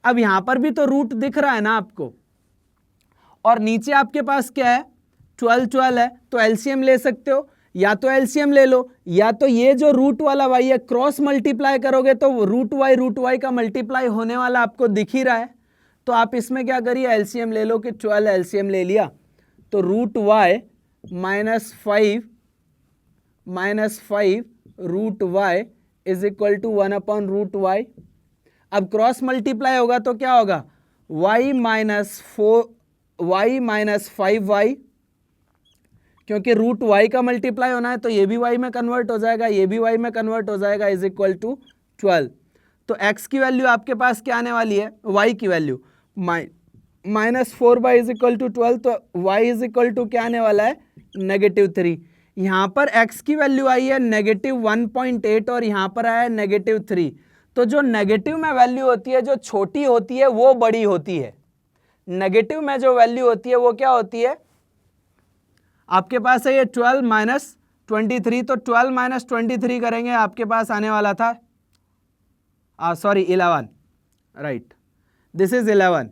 अब यहां पर भी तो रूट दिख रहा है ना आपको, और नीचे आपके पास क्या है, 12 है, तो एलसीएम ले सकते हो। या तो एलसीएम ले लो, या तो ये जो रूट वाला y है क्रॉस मल्टीप्लाई करोगे तो रूट y का मल्टीप्लाई होने वाला आपको दिख ही रहा है। तो आप इसमें क्या करिए, एलसीएम ले लो कि 12 एलसीएम ले लिया, तो root y -5 root y is equal to 1/√y। अब क्रॉस मल्टीप्लाई होगा तो क्या होगा, y माइनस 5y, क्योंकि रूट y का मल्टीप्लाई होना है तो ये भी y में कन्वर्ट हो जाएगा, ये भी y में कन्वर्ट हो जाएगा, इज इक्वल टू 12। तो x की वैल्यू आपके पास क्या आने वाली है, y की value -4y is equal to 12, तो y इज इक्वल टू क्या आने वाला है, -3। यहाँ पर x की वैल्यू आई है -1.8 और यहाँ पर आया है -3। तो जो नेगेटिव में वैल्यू होती है, जो छोटी होती है वो बड़ी होती है। नेगेटिव में जो वैल्यू होती है वो क्या होती है, आपके पास है ये 12 माइनस 23, तो 12 माइनस 23 करेंगे आपके पास आने वाला था 11, राइट, दिस इज 11,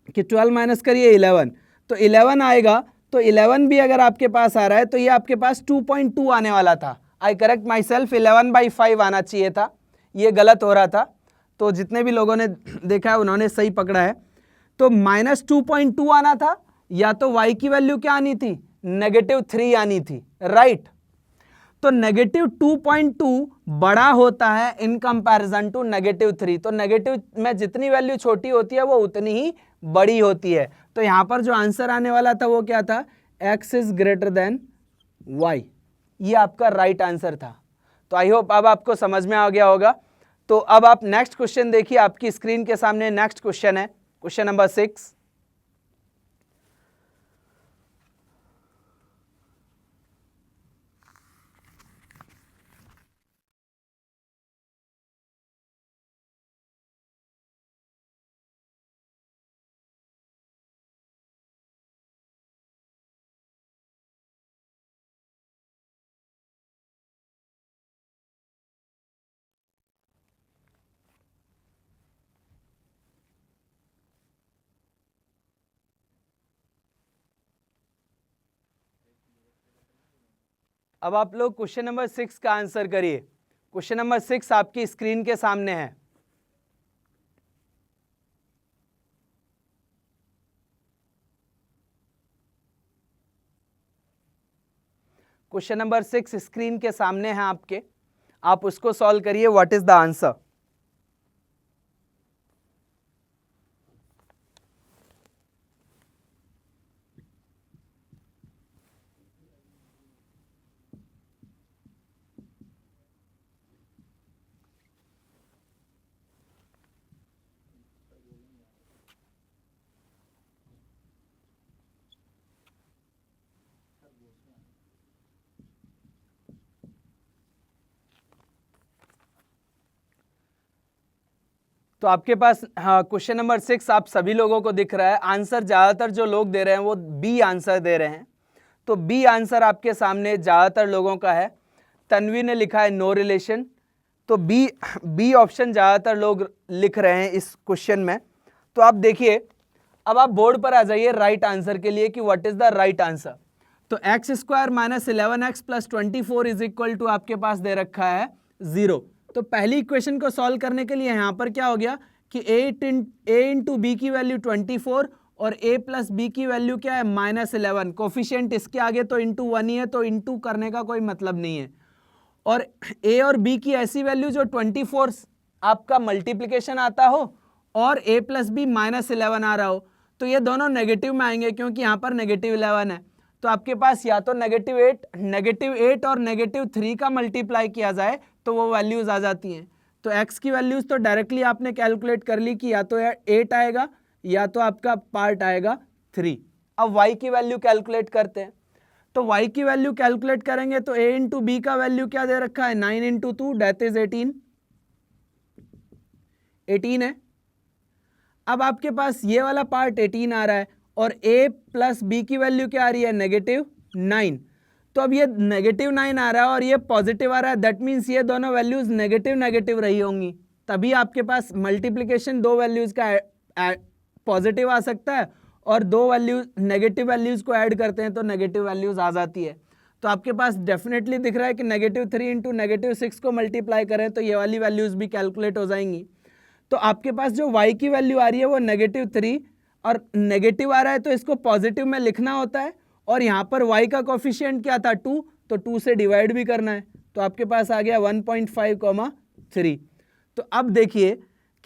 कि 12 माइनस करिए 11, तो 11 आएगा। तो 11 भी अगर आपके पास आ रहा है तो ये आपके पास 2.2 आने वाला था। आई करेक्ट माई सेल्फ, 11/5 आना चाहिए था, ये गलत हो रहा था। तो जितने भी लोगों ने देखा है उन्होंने सही पकड़ा है। तो -2.2 आना था, या तो y की वैल्यू क्या आनी थी, -3 आनी थी, राइट। तो -2.2 बड़ा होता है इन कंपैरिजन टू -3। तो नेगेटिव में जितनी वैल्यू छोटी होती है वो उतनी ही बड़ी होती है। तो यहां पर जो आंसर आने वाला था वो क्या था, x is greater then y, ये आपका राइट आंसर था। तो आई होप अब आपको समझ में आ गया होगा। तो अब आप नेक्स्ट क्वेश्चन देखिए, आपकी स्क्रीन के सामने नेक्स्ट क्वेश्चन है, क्वेश्चन नंबर 6। अब आप लोग क्वेश्चन नंबर 6 का आंसर करिए। क्वेश्चन नंबर 6 आपकी स्क्रीन के सामने है। क्वेश्चन नंबर 6 स्क्रीन के सामने है आपके, आप उसको सॉल्व करिए। What is the answer. तो आपके पास क्वेश्चन नंबर 6 आप सभी लोगों को दिख रहा है। आंसर ज्यादातर जो लोग दे रहे हैं वो बी आंसर दे रहे हैं। तो बी आंसर आपके सामने ज्यादातर लोगों का है। तन्वी ने लिखा है नो रिलेशन, तो बी ऑप्शन ज्यादातर लोग लिख रहे हैं इस क्वेश्चन में। तो आप देखिए, अब आप बोर्ड पर आ जाइए राइट आंसर के लिए कि what is the right answer. तो x² - 11x + 24 is equal to आपके पास दे रखा है 0। तो पहली इक्वेशन को सॉल्व करने के लिए यहां पर क्या हो गया कि a इंटू बी की वैल्यू 24 और a प्लस बी की वैल्यू क्या है -11, कोफिशिएंट इसके आगे तो इंटू 1 ही है, तो इंटू करने का कोई मतलब नहीं है। और a और b की ऐसी वैल्यू जो 24 आपका मल्टीप्लीकेशन आता हो और a प्लस बी -11 आ रहा हो, तो ये दोनों नेगेटिव में आएंगे क्योंकि यहाँ पर -11 है। तो आपके पास या तो -8 और -3 का मल्टीप्लाई किया जाए तो वो वैल्यूज आ जाती हैं। तो x की वैल्यूज तो डायरेक्टली आपने कैलकुलेट कर ली कि या तो 8 आएगा या तो आपका पार्ट आएगा 3। अब y की वैल्यू कैलकुलेट करते हैं। तो y की वैल्यू कैलकुलेट करेंगे तो a इंटू बी का वैल्यू क्या दे रखा है 9 इंटू 2 दैट इज 18 है। अब आपके पास ये वाला पार्ट 18 आ रहा है और a प्लस बी की वैल्यू क्या आ रही है -9। तो अब ये -9 आ रहा है और ये पॉजिटिव आ रहा है, दैट मीन्स ये दोनों वैल्यूज नेगेटिव रही होंगी, तभी आपके पास मल्टीप्लिकेशन दो वैल्यूज का पॉजिटिव आ सकता है और दो वैल्यूज नेगेटिव वैल्यूज को ऐड करते हैं तो नेगेटिव वैल्यूज आ जाती है। तो आपके पास डेफिनेटली दिख रहा है कि -3 इंटू -6 को मल्टीप्लाई करें तो ये वाली वैल्यूज भी कैलकुलेट हो जाएंगी। तो आपके पास जो y की वैल्यू आ रही है वो -3 और नेगेटिव आ रहा है तो इसको पॉजिटिव में लिखना होता है, और यहाँ पर y का कोफिशिएंट क्या था 2, तो 2 से डिवाइड भी करना है, तो आपके पास आ गया 1.5, 3। तो अब देखिए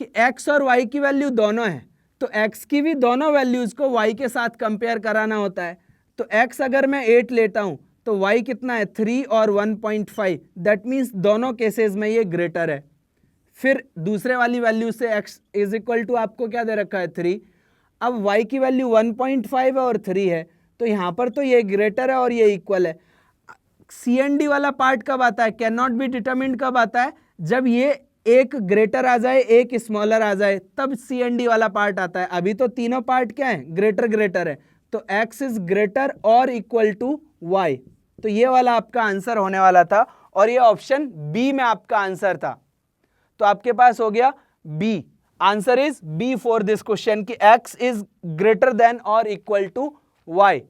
कि x और y की वैल्यू दोनों है, तो x की भी दोनों वैल्यूज को y के साथ कंपेयर कराना होता है। तो x अगर मैं 8 लेता हूं तो y कितना है 3 और 1.5, दैट मीन्स दोनों केसेस में ये ग्रेटर है। फिर दूसरे वाली वैल्यू से x इज इक्वल टू आपको क्या दे रखा है 3। अब y की वैल्यू 1.5 है और 3 है, तो यहाँ पर तो ये ग्रेटर है और ये इक्वल है। सी एंड डी वाला पार्ट कब आता है, कैन नॉट बी डिटरमिन्ड कब आता है, जब ये एक ग्रेटर आ जाए एक स्मॉलर आ जाए तब सी एंड डी वाला पार्ट आता है। अभी तो तीनों पार्ट क्या है ग्रेटर है, तो x इज ग्रेटर और इक्वल टू y। तो ये वाला आपका आंसर होने वाला था और ये ऑप्शन बी में आपका आंसर था। तो आपके पास हो गया B, answer is B for this question कि x इज ग्रेटर देन और इक्वल टू y।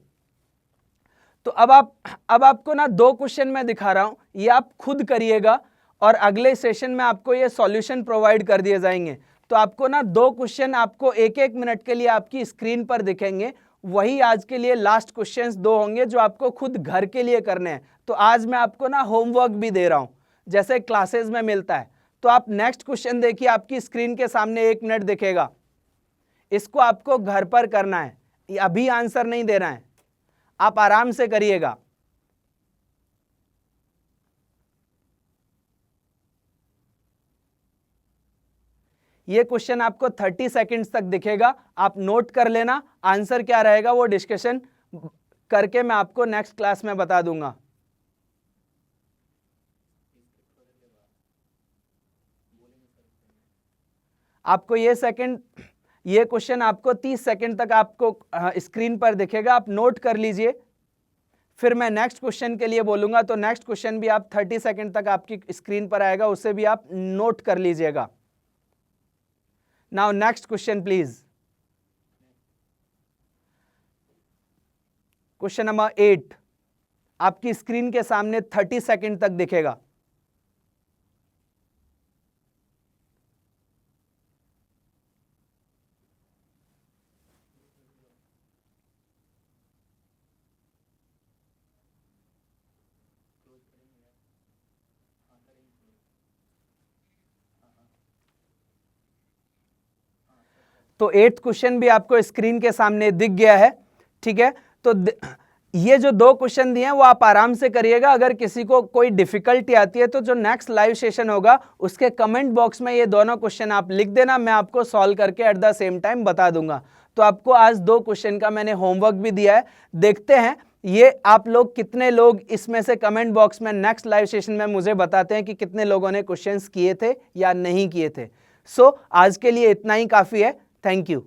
तो अब आपको ना दो क्वेश्चन मैं दिखा रहा हूं, ये आप खुद करिएगा और अगले सेशन में आपको ये सॉल्यूशन प्रोवाइड कर दिए जाएंगे। तो आपको ना दो क्वेश्चन आपको एक मिनट के लिए आपकी स्क्रीन पर दिखेंगे, वही आज के लिए लास्ट क्वेश्चंस दो होंगे जो आपको खुद घर के लिए करने हैं। तो आज मैं आपको ना होमवर्क भी दे रहा हूं जैसे क्लासेस में मिलता है। तो आप नेक्स्ट क्वेश्चन देखिए, आपकी स्क्रीन के सामने 1 मिनट दिखेगा, इसको आपको घर पर करना है, अभी आंसर नहीं देना है, आप आराम से करिएगा। ये क्वेश्चन आपको 30 सेकंड्स तक दिखेगा, आप नोट कर लेना, आंसर क्या रहेगा वो डिस्कशन करके मैं आपको नेक्स्ट क्लास में बता दूंगा। आपको ये क्वेश्चन आपको 30 सेकंड तक आपको स्क्रीन पर दिखेगा, आप नोट कर लीजिए, फिर मैं नेक्स्ट क्वेश्चन के लिए बोलूंगा तो नेक्स्ट क्वेश्चन भी आप 30 सेकंड तक आपकी स्क्रीन पर आएगा, उसे भी आप नोट कर लीजिएगा। Now next question please, question number 8 आपकी स्क्रीन के सामने 30 सेकंड तक दिखेगा। तो 8th क्वेश्चन भी आपको स्क्रीन के सामने दिख गया है, ठीक है। तो ये जो दो क्वेश्चन दिए हैं वो आप आराम से करिएगा, अगर किसी को कोई डिफिकल्टी आती है तो जो नेक्स्ट लाइव सेशन होगा उसके कमेंट बॉक्स में ये दोनों क्वेश्चन आप लिख देना, मैं आपको सॉल्व करके एट द सेम टाइम बता दूंगा। तो आपको आज दो क्वेश्चन का मैंने होमवर्क भी दिया है, देखते हैं ये आप लोग कितने लोग इसमें से कमेंट बॉक्स में नेक्स्ट लाइव सेशन में मुझे बताते हैं कि कितने लोगों ने क्वेश्चंस किए थे या नहीं किए थे। सो आज के लिए इतना ही काफी है, थैंक यू।